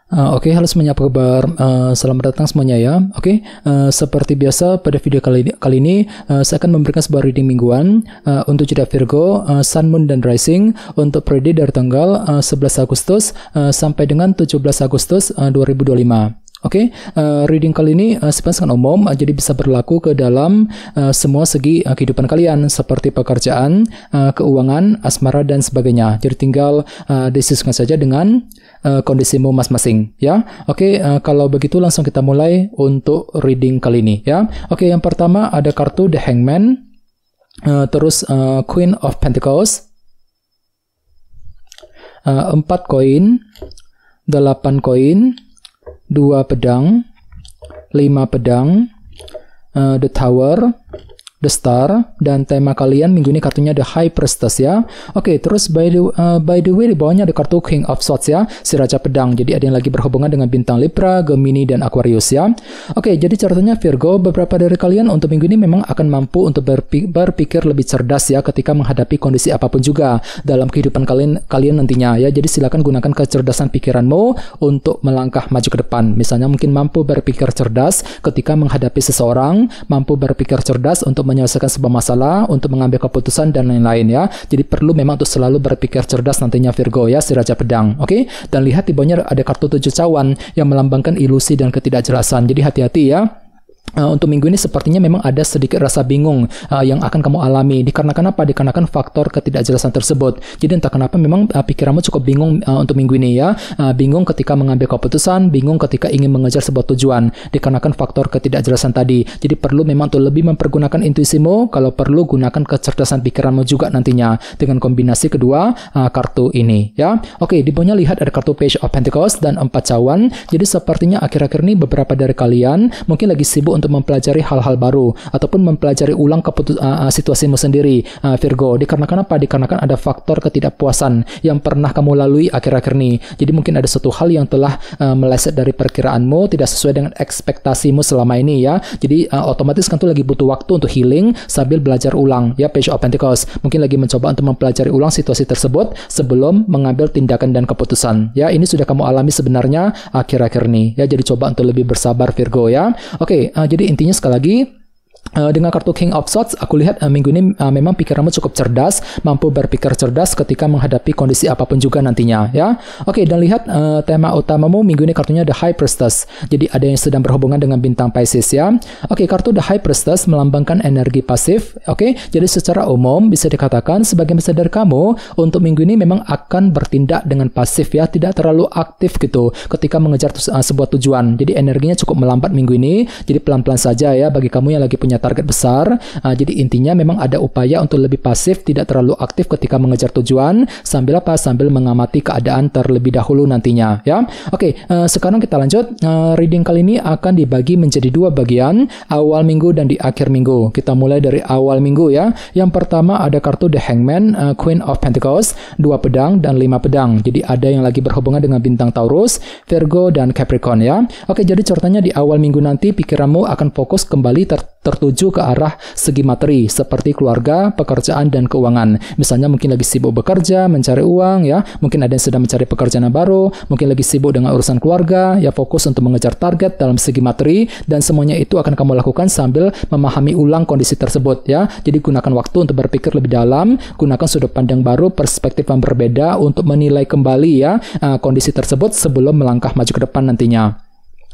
Oke, halo semuanya, apa kabar? Selamat datang semuanya ya. Oke, seperti biasa pada video kali ini saya akan memberikan sebuah reading mingguan untuk zodiak Virgo, Sun, Moon, dan Rising untuk periode dari tanggal 11 Agustus sampai dengan 17 Agustus 2025. Oke, reading kali ini sebenarnya sangat umum, jadi bisa berlaku ke dalam semua segi kehidupan kalian, seperti pekerjaan, keuangan, asmara, dan sebagainya. Jadi tinggal disesuaikan saja dengan kondisimu masing-masing ya. Oke, kalau begitu langsung kita mulai untuk reading kali ini ya. Oke, yang pertama ada kartu The Hangman, terus Queen of Pentacles, 4 koin, 8 koin, 2 pedang, 5 pedang, The Tower, The Star, dan tema kalian minggu ini kartunya The High Priestess ya. Oke, terus by the way di bawahnya ada kartu King of Swords ya, si Raja Pedang. Jadi ada yang lagi berhubungan dengan bintang Libra, Gemini, dan Aquarius ya. Oke, jadi catatannya Virgo, beberapa dari kalian untuk minggu ini memang akan mampu untuk berpikir lebih cerdas ya ketika menghadapi kondisi apapun juga dalam kehidupan kalian nantinya ya. Jadi silakan gunakan kecerdasan pikiranmu untuk melangkah maju ke depan. Misalnya mungkin mampu berpikir cerdas ketika menghadapi seseorang, mampu berpikir cerdas untuk menyelesaikan sebuah masalah, untuk mengambil keputusan, dan lain-lain ya. Jadi perlu memang untuk selalu berpikir cerdas nantinya Virgo ya, si Raja Pedang. Oke, dan lihat di bawahnya ada kartu 7 cawan yang melambangkan ilusi dan ketidakjelasan. Jadi hati-hati ya. Untuk minggu ini sepertinya memang ada sedikit rasa bingung yang akan kamu alami. Dikarenakan apa? Dikarenakan faktor ketidakjelasan tersebut. Jadi entah kenapa memang pikiranmu cukup bingung untuk minggu ini ya. Bingung ketika mengambil keputusan, bingung ketika ingin mengejar sebuah tujuan. Dikarenakan faktor ketidakjelasan tadi. Jadi perlu memang untuk lebih mempergunakan intuisimu. Kalau perlu gunakan kecerdasan pikiranmu juga nantinya dengan kombinasi kedua kartu ini ya. Oke, di bawahnya lihat ada kartu Page of Pentacles dan 4 cawan. Jadi sepertinya akhir-akhir ini beberapa dari kalian mungkin lagi sibuk untuk mempelajari hal-hal baru ataupun mempelajari ulang situasimu sendiri Virgo. Dikarenakan apa? Dikarenakan ada faktor ketidakpuasan yang pernah kamu lalui akhir-akhir ini. Jadi mungkin ada suatu hal yang telah meleset dari perkiraanmu, tidak sesuai dengan ekspektasimu selama ini ya. Jadi otomatis kan tuh lagi butuh waktu untuk healing sambil belajar ulang ya. Page of Pentacles mungkin lagi mencoba untuk mempelajari ulang situasi tersebut sebelum mengambil tindakan dan keputusan ya. Ini sudah kamu alami sebenarnya akhir-akhir ini ya. Jadi coba untuk lebih bersabar Virgo ya. Oke, jadi intinya sekali lagi dengan kartu King of Swords, aku lihat minggu ini memang pikiranmu cukup cerdas, mampu berpikir cerdas ketika menghadapi kondisi apapun juga nantinya ya. Oke, dan lihat tema utamamu minggu ini kartunya The High Priestess. Jadi ada yang sedang berhubungan dengan bintang Pisces ya. Oke, kartu The High Priestess melambangkan energi pasif. Oke, jadi secara umum bisa dikatakan sebagian besar dari kamu untuk minggu ini memang akan bertindak dengan pasif ya, tidak terlalu aktif gitu ketika mengejar sebuah tujuan. Jadi energinya cukup melambat minggu ini. Jadi pelan-pelan saja ya bagi kamu yang lagi punya target besar. Jadi intinya memang ada upaya untuk lebih pasif, tidak terlalu aktif ketika mengejar tujuan, sambil apa? Sambil mengamati keadaan terlebih dahulu nantinya ya. Oke, sekarang kita lanjut. Reading kali ini akan dibagi menjadi 2 bagian, awal minggu dan di akhir minggu. Kita mulai dari awal minggu ya. Yang pertama ada kartu The Hangman, Queen of Pentacles, 2 pedang dan 5 pedang. Jadi ada yang lagi berhubungan dengan bintang Taurus, Virgo, dan Capricorn ya. Oke, jadi ceritanya di awal minggu nanti pikiranmu akan fokus kembali tertuju ke arah segi materi seperti keluarga, pekerjaan, dan keuangan. Misalnya mungkin lagi sibuk bekerja, mencari uang ya, mungkin ada yang sedang mencari pekerjaan yang baru, mungkin lagi sibuk dengan urusan keluarga, ya fokus untuk mengejar target dalam segi materi, dan semuanya itu akan kamu lakukan sambil memahami ulang kondisi tersebut ya. Jadi gunakan waktu untuk berpikir lebih dalam, gunakan sudut pandang baru, perspektif yang berbeda untuk menilai kembali ya kondisi tersebut sebelum melangkah maju ke depan nantinya.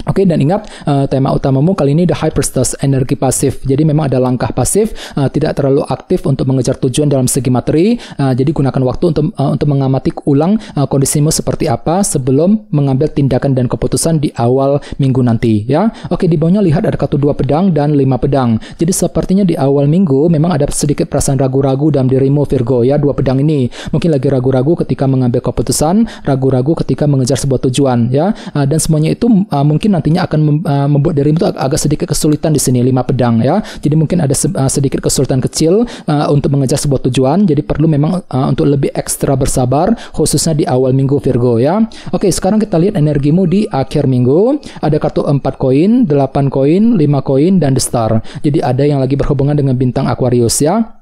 Oke, dan ingat tema utamamu kali ini The High Priestess, energi pasif. Jadi memang ada langkah pasif, tidak terlalu aktif untuk mengejar tujuan dalam segi materi. Jadi gunakan waktu untuk mengamati ulang kondisimu seperti apa sebelum mengambil tindakan dan keputusan di awal minggu nanti ya. Oke, di bawahnya lihat ada kartu 2 pedang dan 5 pedang. Jadi sepertinya di awal minggu memang ada sedikit perasaan ragu-ragu dalam dirimu Virgo ya. 2 pedang ini mungkin lagi ragu-ragu ketika mengambil keputusan, ragu-ragu ketika mengejar sebuah tujuan ya. Dan semuanya itu mungkin nantinya akan membuat dirimu itu agak sedikit kesulitan di sini. 5 pedang ya. Jadi mungkin ada sedikit kesulitan kecil untuk mengejar sebuah tujuan. Jadi perlu memang untuk lebih ekstra bersabar khususnya di awal minggu Virgo ya. Oke, sekarang kita lihat energimu di akhir minggu. Ada kartu 4 koin, 8 koin, 5 koin, dan The Star. Jadi ada yang lagi berhubungan dengan bintang Aquarius ya.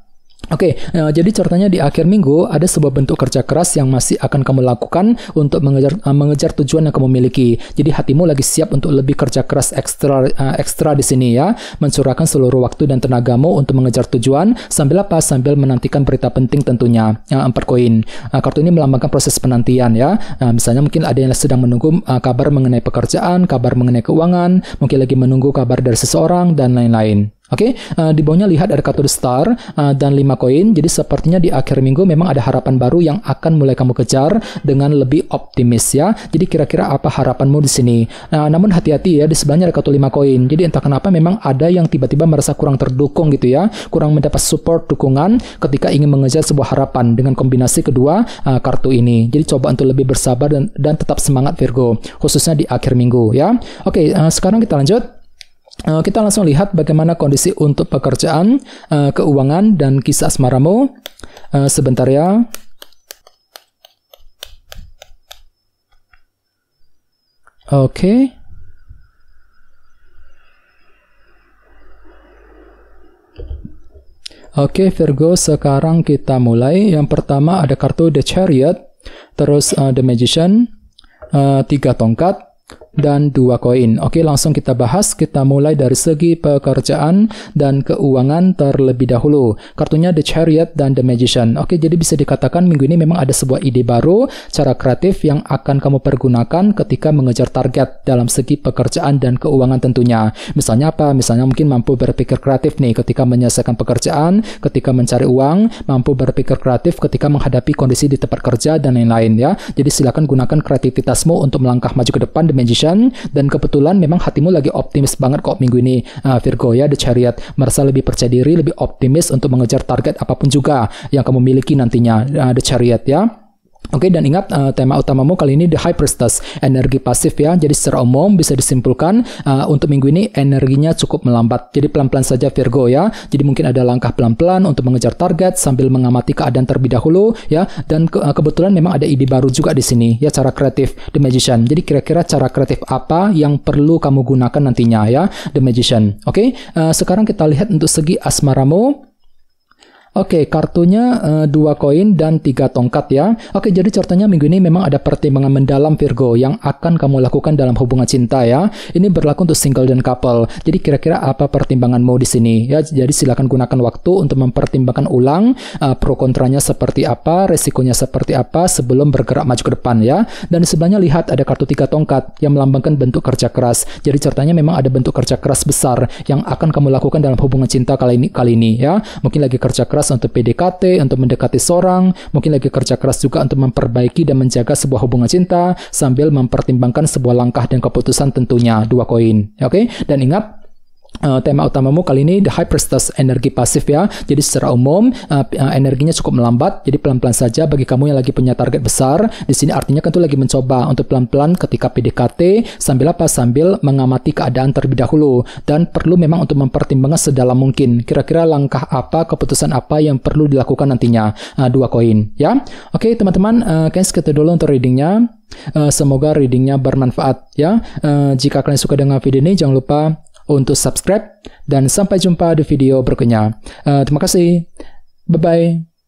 Oke, jadi ceritanya di akhir minggu ada sebuah bentuk kerja keras yang masih akan kamu lakukan untuk mengejar tujuan yang kamu miliki. Jadi hatimu lagi siap untuk lebih kerja keras ekstra di sini ya, mencurahkan seluruh waktu dan tenagamu untuk mengejar tujuan sambil apa? Sambil menantikan berita penting tentunya. 4 koin. Kartu ini melambangkan proses penantian ya. Misalnya mungkin ada yang sedang menunggu kabar mengenai pekerjaan, kabar mengenai keuangan, mungkin lagi menunggu kabar dari seseorang dan lain-lain. Oke, di bawahnya lihat ada kartu The Star dan 5 koin. Jadi sepertinya di akhir minggu memang ada harapan baru yang akan mulai kamu kejar dengan lebih optimis ya. Jadi kira-kira apa harapanmu di sini? Namun hati-hati ya, di sebelahnya ada kartu 5 koin. Jadi entah kenapa memang ada yang tiba-tiba merasa kurang terdukung gitu ya, kurang mendapat support dukungan ketika ingin mengejar sebuah harapan dengan kombinasi kedua kartu ini. Jadi coba untuk lebih bersabar dan tetap semangat Virgo, khususnya di akhir minggu ya. Oke, sekarang kita lanjut. Kita langsung lihat bagaimana kondisi untuk pekerjaan, keuangan, dan kisah asmaramu. Sebentar ya. Oke. Oke, Virgo, sekarang kita mulai. Yang pertama ada kartu The Chariot, terus The Magician, 3 tongkat, dan 2 koin. Oke, langsung kita bahas. Kita mulai dari segi pekerjaan dan keuangan terlebih dahulu. Kartunya The Chariot dan The Magician. Oke, jadi bisa dikatakan minggu ini memang ada sebuah ide baru, cara kreatif yang akan kamu pergunakan ketika mengejar target dalam segi pekerjaan dan keuangan tentunya. Misalnya apa? Misalnya mungkin mampu berpikir kreatif nih ketika menyelesaikan pekerjaan, ketika mencari uang, mampu berpikir kreatif ketika menghadapi kondisi di tempat kerja dan lain-lain ya. Jadi silakan gunakan kreativitasmu untuk melangkah maju ke depan, The Magician. Dan kebetulan memang hatimu lagi optimis banget kok minggu ini Virgo ya, The Chariot, merasa lebih percaya diri, lebih optimis untuk mengejar target apapun juga yang kamu miliki nantinya, The Chariot ya. Oke, dan ingat tema utamamu kali ini The High Priestess, energi pasif ya. Jadi secara umum bisa disimpulkan untuk minggu ini energinya cukup melambat. Jadi pelan-pelan saja Virgo ya. Jadi mungkin ada langkah pelan-pelan untuk mengejar target sambil mengamati keadaan terlebih dahulu ya. Dan kebetulan memang ada ide baru juga di sini ya, cara kreatif The Magician. Jadi kira-kira cara kreatif apa yang perlu kamu gunakan nantinya ya, The Magician. Oke, sekarang kita lihat untuk segi asmaramu. Oke, kartunya 2 koin dan 3 tongkat ya. Oke, jadi ceritanya minggu ini memang ada pertimbangan mendalam Virgo yang akan kamu lakukan dalam hubungan cinta ya. Ini berlaku untuk single dan couple. Jadi kira-kira apa pertimbanganmu di sini ya. Jadi silakan gunakan waktu untuk mempertimbangkan ulang pro kontranya seperti apa, resikonya seperti apa sebelum bergerak maju ke depan ya. Dan di sebelahnya lihat ada kartu 3 tongkat yang melambangkan bentuk kerja keras. Jadi ceritanya memang ada bentuk kerja keras besar yang akan kamu lakukan dalam hubungan cinta kali ini ya. Mungkin lagi kerja keras untuk PDKT, untuk mendekati seorang, mungkin lagi kerja keras juga untuk memperbaiki dan menjaga sebuah hubungan cinta sambil mempertimbangkan sebuah langkah dan keputusan tentunya, 2 koin. Oke, dan ingat tema utamamu kali ini The High Priestess, energi pasif ya. Jadi secara umum energinya cukup melambat. Jadi pelan-pelan saja bagi kamu yang lagi punya target besar. Di sini artinya kan tuh lagi mencoba untuk pelan-pelan ketika PDKT sambil apa? Sambil mengamati keadaan terlebih dahulu dan perlu memang untuk mempertimbangkan sedalam mungkin. Kira-kira langkah apa, keputusan apa yang perlu dilakukan nantinya, 2 koin ya. Oke, teman-teman, kayaknya segitu dulu untuk readingnya. Semoga readingnya bermanfaat ya. Jika kalian suka dengan video ini, jangan lupa untuk subscribe dan sampai jumpa di video berikutnya. Terima kasih. Bye-bye.